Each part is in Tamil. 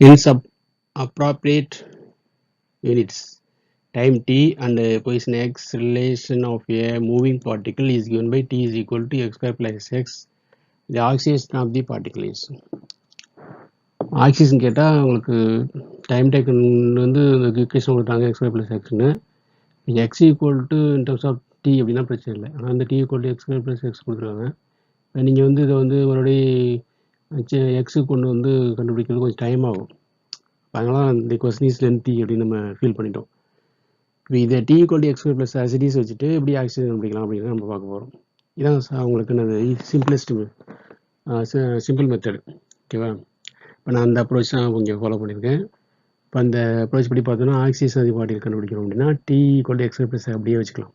in sub appropriate units. Time t and position x relation of a moving particle is given by t is equal to x square plus x. The oxidation of the particle is. Oxygen கேட்டால் உங்களுக்கு டைம் டேக்கன் வந்து இந்த இக்குவேஷன் கொடுத்தாங்க எக்ஸ் ப்ளஸ் எக்ஸ்னு x equal to in terms of t அப்படின்னா பிரச்சனை இல்லை. ஆனால் அந்த t equal to X plus x கொடுத்துருக்காங்க. நீங்கள் வந்து இதை வந்து மறுபடியும் எக்ஸுக்கு கொண்டு வந்து கண்டுபிடிக்கிறது கொஞ்சம் டைம் ஆகும். அதனால இந்த கொஸ்டின் இஸ் லென்த்தி அப்படின்னு நம்ம ஃபீல் பண்ணிட்டோம். இப்போ இதை T equal to X plus ஆசிடிஸ் வச்சுட்டு எப்படி ஆக்சிஜன் கண்டுபிடிக்கலாம் அப்படின்னு நம்ம பார்க்க போகிறோம். இதான் உங்களுக்கு என்னது சிம்பிளஸ்ட் சிம்பிள் மெத்தடு. ஓகேவா? இப்போ நான் அந்த அப்ரோச் தான் கொஞ்சம் ஃபாலோ பண்ணியிருக்கேன். இப்போ அந்த அப்ரோச் படி பார்த்தோன்னா ஆக்சிஜன் அதிபாட்டில் கண்டுபிடிக்கணும் அப்படின்னா t equal to X plus அப்படியே வச்சுக்கலாம்.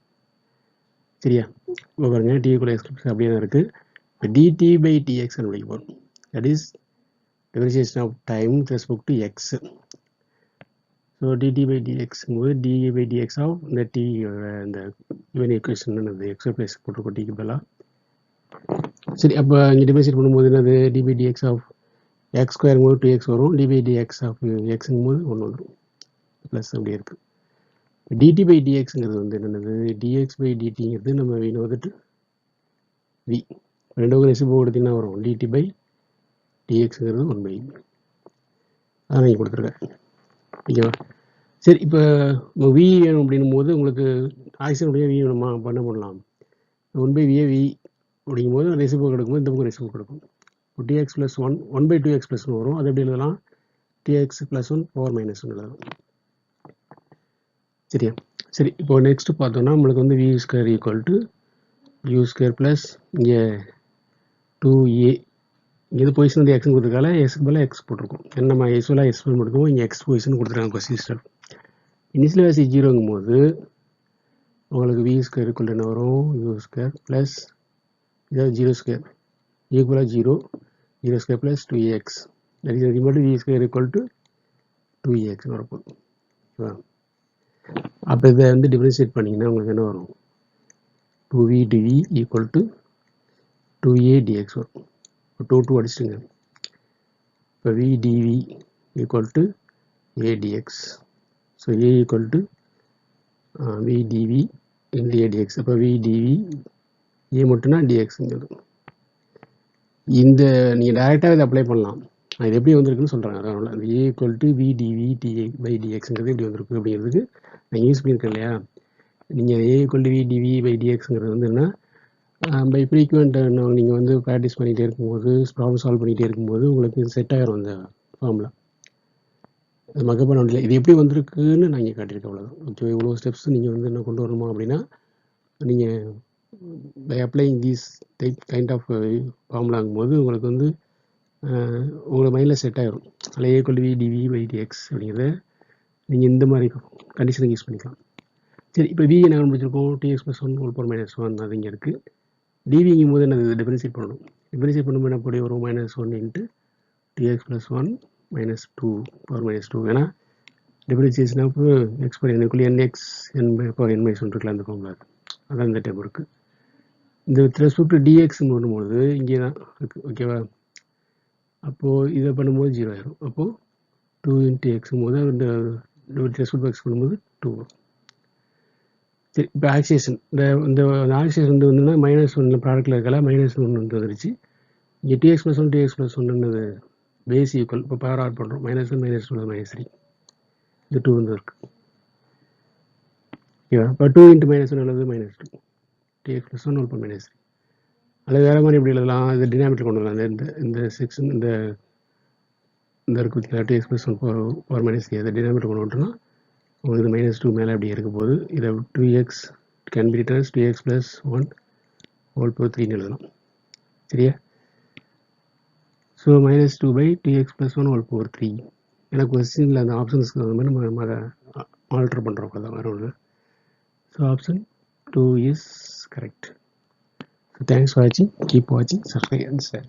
சரியா? இப்போ பாருங்க டி ஈக்குவல் எக்ஸ் ப்ளஸ் அப்படியே தான் இருக்குது. இப்போ டிடி பை டிஎக்ஸ் கண்டுபிடிக்க போகிறோம். That is differentiation of time with respect to x. So dt by dx போது d by dx of the t இந்த given equation என்னது x plus போட்டுக்கோ t க்கு பதிலா. சரி, அப்போ இங்கே டிஃபரன்ஷியேட் பண்ணும்போது என்னது d by dx of x square போது 2x வரும், d by dx of xங்கும் போது 1 வந்துடும், ப்ளஸ் அப்படி இருக்கு. dt by dxங்கிறது வந்து என்னது dx by dtங்கிறது நம்ம வீணு வந்துட்டு v ரெண்டு ரெசிபோ கொடுத்தீங்கன்னா வரும் dt by dxங்கிறது 1 அதான் நீங்கள் கொடுத்துருக்கேன். ஓகேவா? சரி, இப்போ வி வேணும் அப்படின்னும் போது உங்களுக்கு ஆக்சிஜனுடைய வி வேணுமா பண்ண பண்ணலாம். 1/v வி அப்படிங்கும் போது ரெசிபோ கிடைக்கும்போது இந்த பக்கம் ரெசிபோ கிடைக்கும். இப்போ டிஎக்ஸ் ப்ளஸ் 1/2x ப்ளஸ் 1 வரும். அது எப்படி எழுதலாம்? டிஎக்ஸ் ப்ளஸ் 1 பவர் மைனஸ் 1 எழுதலாம். சரியா? சரி, இப்போ நெக்ஸ்ட் பார்த்தோம்னா நம்மளுக்கு வந்து v square equal to u square plus இங்கே 2a இது பொசிஷன் வந்து எக்ஸ்னு கொடுத்துருக்கால எக்ஸ்க்கு பதிலாக எக்ஸ் போட்டிருக்கோம். ஏன்னா நம்ம யூஸ்வலாக எக்ஸ் போட்டுருக்கோம், இங்கே எக்ஸ் பொசிஷன் கொடுத்துருக்காங்க கொஸ்டின். இனிஷியல் வேல்யூ 0ங்கும் போது உங்களுக்கு வி ஸ்கொயர் ஈக்குவல் என்ன வரும்? யூ ஸ்கொயர் ப்ளஸ் இதாவது 0 ஸ்கொயர் ஈக்குவலாக 0 square plus 2x that is remote v square equal to 2x வரப்போகுது. ஓகேவா? அப்போ இதை வந்து டிஃபரன்ஷியேட் பண்ணிங்கன்னா உங்களுக்கு என்ன வரும்? 2v dv equal to 2a dx வரும். இப்போ 2 அடிச்சிட்டுங்க. இப்போ v dv equal to a dx. So a equal to v dv into a dx. அப்போ v dv a மட்டும்னா dxங்கிறது. இந்த நீங்கள் டைரெக்டாக இதை அப்ளை பண்ணலாம். இது எப்படி வந்திருக்குன்னு சொல்கிறாங்க. அதனால் அந்த a equal to v dv by dxங்கிறது எப்படி வந்திருக்கு அப்படிங்கிறதுக்கு நான் யூஸ் பண்ணியிருக்கேன் இல்லையா? நீங்கள் a equal to v dv by dxங்கிறது வந்து என்ன பை ஃப்ரீக்வெண்ட் நீங்கள் வந்து ப்ராக்டிஸ் பண்ணிகிட்டே இருக்கும்போது ப்ராப்ளம் சால்வ் பண்ணிகிட்டே இருக்கும்போது உங்களுக்கு செட் ஆகிரும் அந்த ஃபார்முலா. அது மக்கப் பண்ண முடியல. இது எப்படி வந்திருக்குன்னு நான் இங்கே காட்டியிருக்கேன், அவ்வளோதான். ஓகே, இவ்வளோ ஸ்டெப்ஸ் நீங்கள் வந்து என்ன கொண்டு வரணுமா அப்படின்னா நீங்கள் by applying these kind of ஃபார்முலாங்கும் போது உங்களுக்கு வந்து உங்கள் மைண்டில் செட் ஆகிரும். அதில் ஏ கொல்வி டிவி பை டிஎக்ஸ் அப்படிங்கிறத நீங்கள் இந்த மாதிரி கண்டிஷனுக்கு யூஸ் பண்ணிக்கலாம். சரி, இப்போ வி என்ன கண்டுபிடிச்சிருக்கோம்? Dx plus 1 whole power minus 1 அது இங்கே இருக்குது. டிவிங்கும் போது என்ன டிஃபரன்ஷியேட் பண்ணணும். டிஃபரன்ஷியேட் பண்ணும்போது என்ன அப்படி வரும்? -1 into DX plus 1 minus 2 power minus 2. ஏன்னா டிஃபரன்ஷியேஷன் ஆஃப் எக்ஸ் பவர் என்க்குள்ளே NX N power N minus 1 இருக்குல்ல, அந்த ஃபார்முலா அதான் இந்த டைப் இருக்குது. இந்த வித் ரெஸ்பெக்ட் டு டிஎக்ஸ்ன்னு பண்ணும்போது இங்கே தான் இருக்குது. ஓகேவா? அப்போது இதை பண்ணும்போது 0 ஆயிரும். அப்போது 2 இன்ட்டு எக்ஸும் போது இந்த வித் ரெஸ்பெக்ட் டு எக்ஸ் பண்ணும்போது 2 வரும். சரி, இப்போ ஆக்சிஜன் இந்த ஆக்சிஜன் வந்து -1 ப்ராடக்ட்டில் இருக்கல -1 வந்துருச்சு. இங்கே dx plus 1 dx plus 1 base equal. இப்போ பவர் ஆட் பண்ணுறோம். -1 -2 -3 இது 2 வந்து இருக்கு. ஓகேவா? இப்போ 2 இன்ட்டு -1 எழுது -2 டிஎக்ஸ் ப்ளஸ் 1 ஹோல் பவர் -3. அல்லது வேறு மாதிரி எப்படி எழுதலாம்? இது டினாமினேட்டர் கொண்டு வரலாம். இந்த செக்ஷன் இந்த இருக்கு பார்த்தீங்களா, டிஎக்ஸ் ப்ளஸ் 1 பவர் -3 அதை டினாமினேட்டர் கொண்டு வந்துட்டோம்னா உங்களுக்கு -2 மேலே அப்படி இருக்க போது இதை 2x can be returns 2x plus 1 whole power 3ன்னு எழுதலாம். சரியா? So -2 by 2x plus 1 whole power 3. எனக்கு கொஸ்டினில் அந்த ஆப்ஷன்ஸ்க்கு அந்த மாதிரி நம்ம அதை ஆல்டர் பண்ணுறோம். அதான் வேறு ஒன்று. So option 2 is correct. So thanks for வாட்சிங். கீப் வாட்சிங், சப்ஸ்கிரைப் அண்ட் ஷேர்.